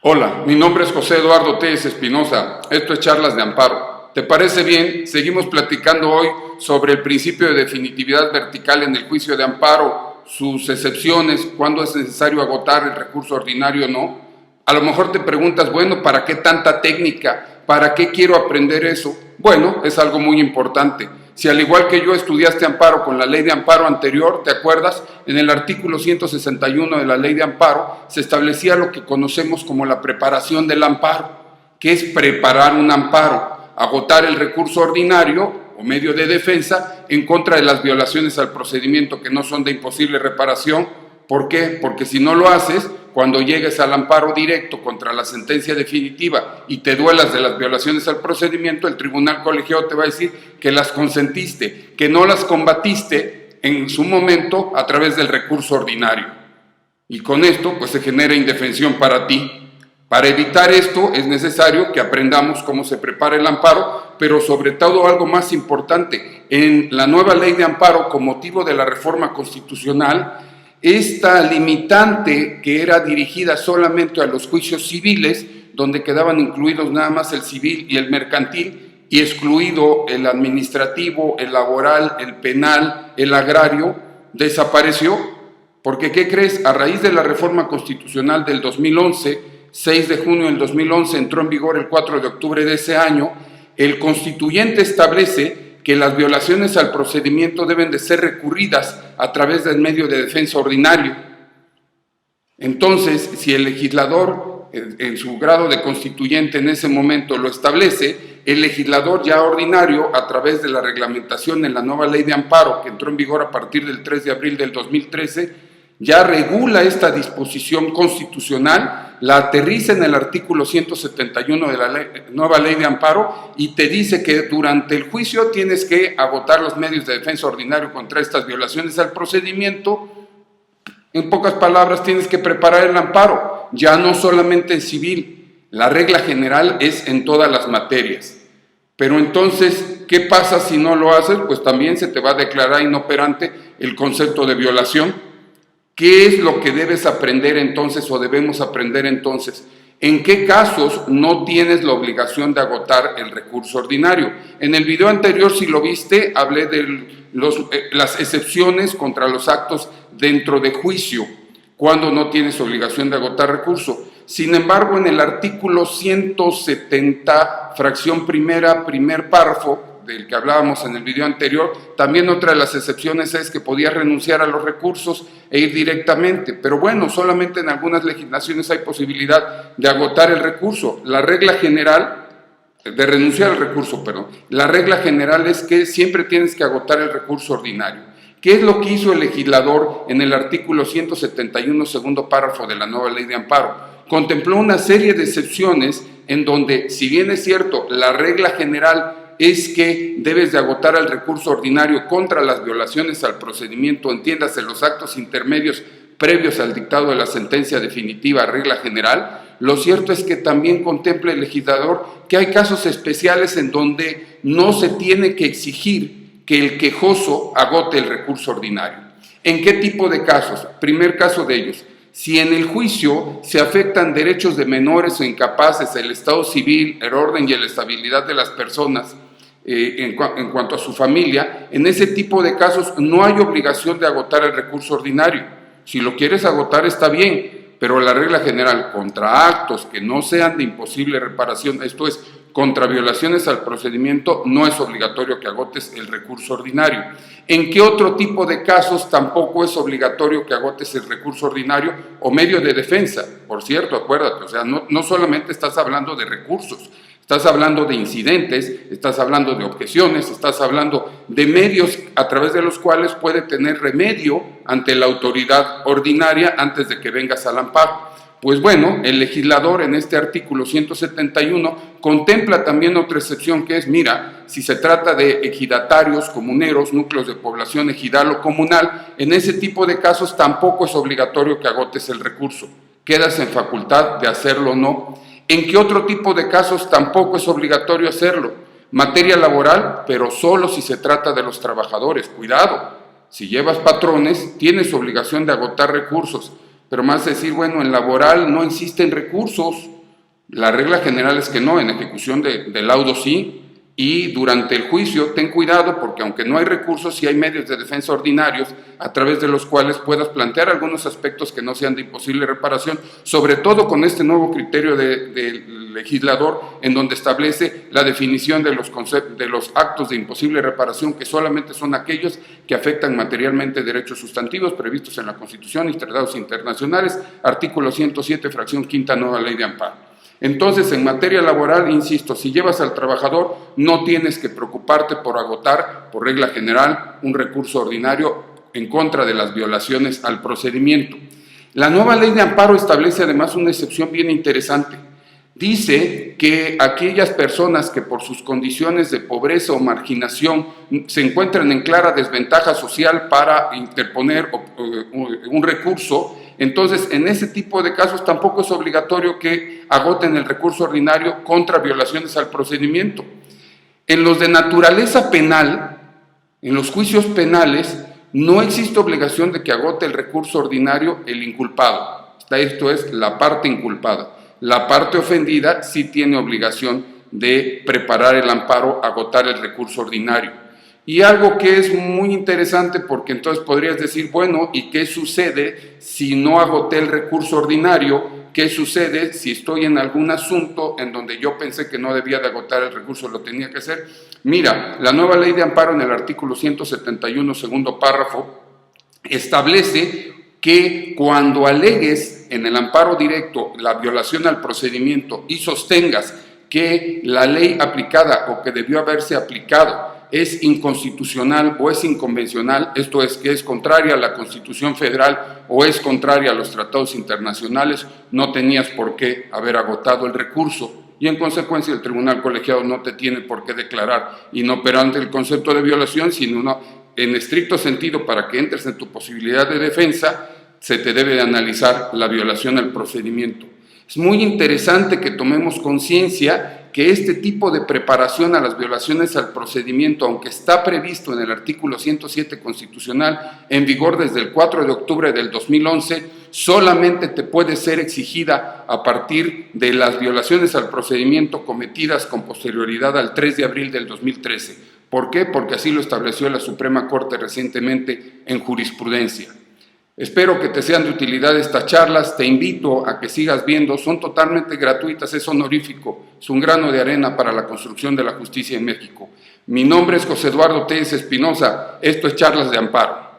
Hola, mi nombre es José Eduardo Telles Espinosa. Esto es Charlas de Amparo. ¿Te parece bien? Seguimos platicando hoy sobre el principio de definitividad vertical en el juicio de amparo, sus excepciones, cuándo es necesario agotar el recurso ordinario o no. A lo mejor te preguntas, bueno, ¿para qué tanta técnica? ¿Para qué quiero aprender eso? Bueno, es algo muy importante. Si al igual que yo estudiaste amparo con la ley de amparo anterior, ¿te acuerdas? En el artículo 161 de la ley de amparo se establecía lo que conocemos como la preparación del amparo, que es preparar un amparo, agotar el recurso ordinario o medio de defensa en contra de las violaciones al procedimiento que no son de imposible reparación. ¿Por qué? Porque si no lo haces, cuando llegues al amparo directo contra la sentencia definitiva y te duelas de las violaciones al procedimiento, el tribunal colegiado te va a decir que las consentiste, que no las combatiste en su momento a través del recurso ordinario. Y con esto, pues se genera indefensión para ti. Para evitar esto es necesario que aprendamos cómo se prepara el amparo, pero sobre todo algo más importante, en la nueva ley de amparo con motivo de la reforma constitucional, esta limitante que era dirigida solamente a los juicios civiles, donde quedaban incluidos nada más el civil y el mercantil, y excluido el administrativo, el laboral, el penal, el agrario, desapareció. Porque, ¿qué crees? A raíz de la reforma constitucional del 2011, 6 de junio del 2011, entró en vigor el 4 de octubre de ese año, el constituyente establece que las violaciones al procedimiento deben de ser recurridas a través del medio de defensa ordinario. Entonces, si el legislador, en su grado de constituyente en ese momento lo establece, el legislador ya ordinario, a través de la reglamentación en la nueva ley de amparo, que entró en vigor a partir del 3 de abril del 2013, ya regula esta disposición constitucional, la aterriza en el artículo 171 de la nueva ley de amparo y te dice que durante el juicio tienes que agotar los medios de defensa ordinario contra estas violaciones al procedimiento. En pocas palabras, tienes que preparar el amparo, ya no solamente en civil. La regla general es en todas las materias. Pero entonces, ¿qué pasa si no lo haces? Pues también se te va a declarar inoperante el concepto de violación. ¿Qué es lo que debes aprender entonces o debemos aprender entonces? ¿En qué casos no tienes la obligación de agotar el recurso ordinario? En el video anterior, si lo viste, hablé de las excepciones contra los actos dentro de juicio, cuando no tienes obligación de agotar recurso. Sin embargo, en el artículo 170, fracción primera, primer párrafo, del que hablábamos en el video anterior, también otra de las excepciones es que podías renunciar a los recursos e ir directamente, pero bueno, solamente en algunas legislaciones hay posibilidad de agotar el recurso. La regla general, de renunciar al recurso, perdón, la regla general es que siempre tienes que agotar el recurso ordinario. ¿Qué es lo que hizo el legislador en el artículo 171, segundo párrafo de la nueva ley de amparo? Contempló una serie de excepciones en donde, si bien es cierto, la regla general es que debes de agotar el recurso ordinario contra las violaciones al procedimiento, entiéndase los actos intermedios previos al dictado de la sentencia definitiva, regla general. Lo cierto es que también contempla el legislador que hay casos especiales en donde no se tiene que exigir que el quejoso agote el recurso ordinario. ¿En qué tipo de casos? Primer caso de ellos, si en el juicio se afectan derechos de menores o incapaces, el estado civil, el orden y la estabilidad de las personas, en cuanto a su familia, en ese tipo de casos no hay obligación de agotar el recurso ordinario. Si lo quieres agotar está bien, pero la regla general, contra actos que no sean de imposible reparación, esto es, contra violaciones al procedimiento, no es obligatorio que agotes el recurso ordinario. ¿En qué otro tipo de casos tampoco es obligatorio que agotes el recurso ordinario o medio de defensa? Por cierto, acuérdate, o sea, no solamente estás hablando de recursos, estás hablando de incidentes, estás hablando de objeciones, estás hablando de medios a través de los cuales puede tener remedio ante la autoridad ordinaria antes de que vengas al amparo. Pues bueno, el legislador en este artículo 171 contempla también otra excepción que es, mira, si se trata de ejidatarios, comuneros, núcleos de población ejidal o comunal, en ese tipo de casos tampoco es obligatorio que agotes el recurso, quedas en facultad de hacerlo o no. ¿En qué otro tipo de casos tampoco es obligatorio hacerlo? Materia laboral, pero solo si se trata de los trabajadores. Cuidado, si llevas patrones, tienes obligación de agotar recursos. pero más decir, bueno, en laboral no existen recursos. La regla general es que no, en ejecución de laudo sí, y durante el juicio ten cuidado porque aunque no hay recursos, sí hay medios de defensa ordinarios a través de los cuales puedas plantear algunos aspectos que no sean de imposible reparación, sobre todo con este nuevo criterio del legislador en donde establece la definición de los actos de imposible reparación, que solamente son aquellos que afectan materialmente derechos sustantivos previstos en la Constitución y tratados internacionales, artículo 107, fracción quinta, nueva ley de amparo. Entonces, en materia laboral, insisto, si llevas al trabajador, no tienes que preocuparte por agotar, por regla general, un recurso ordinario en contra de las violaciones al procedimiento. La nueva ley de amparo establece además una excepción bien interesante. Dice que aquellas personas que por sus condiciones de pobreza o marginación se encuentran en clara desventaja social para interponer un recurso, entonces en ese tipo de casos tampoco es obligatorio que agoten el recurso ordinario contra violaciones al procedimiento. En los de naturaleza penal, en los juicios penales, no existe obligación de que agote el recurso ordinario el inculpado. Esto es la parte inculpada. La parte ofendida sí tiene obligación de preparar el amparo, agotar el recurso ordinario. Y algo que es muy interesante porque entonces podrías decir, bueno, ¿y qué sucede si no agoté el recurso ordinario? ¿Qué sucede si estoy en algún asunto en donde yo pensé que no debía de agotar el recurso, lo tenía que hacer? Mira, la nueva ley de amparo en el artículo 171, segundo párrafo, establece que cuando alegues en el amparo directo la violación al procedimiento y sostengas que la ley aplicada o que debió haberse aplicado es inconstitucional o es inconvencional, esto es que es contraria a la Constitución Federal o es contraria a los tratados internacionales, no tenías por qué haber agotado el recurso y en consecuencia el tribunal colegiado no te tiene por qué declarar inoperante el concepto de violación, sino en estricto sentido para que entres en tu posibilidad de defensa, se te debe de analizar la violación al procedimiento. Es muy interesante que tomemos conciencia que este tipo de preparación a las violaciones al procedimiento, aunque está previsto en el artículo 107 constitucional, en vigor desde el 4 de octubre del 2011, solamente te puede ser exigida a partir de las violaciones al procedimiento cometidas con posterioridad al 3 de abril del 2013. ¿Por qué? Porque así lo estableció la Suprema Corte recientemente en jurisprudencia. Espero que te sean de utilidad estas charlas, te invito a que sigas viendo, son totalmente gratuitas, es honorífico, es un grano de arena para la construcción de la justicia en México. Mi nombre es José Eduardo Telles Espinosa, esto es Charlas de Amparo.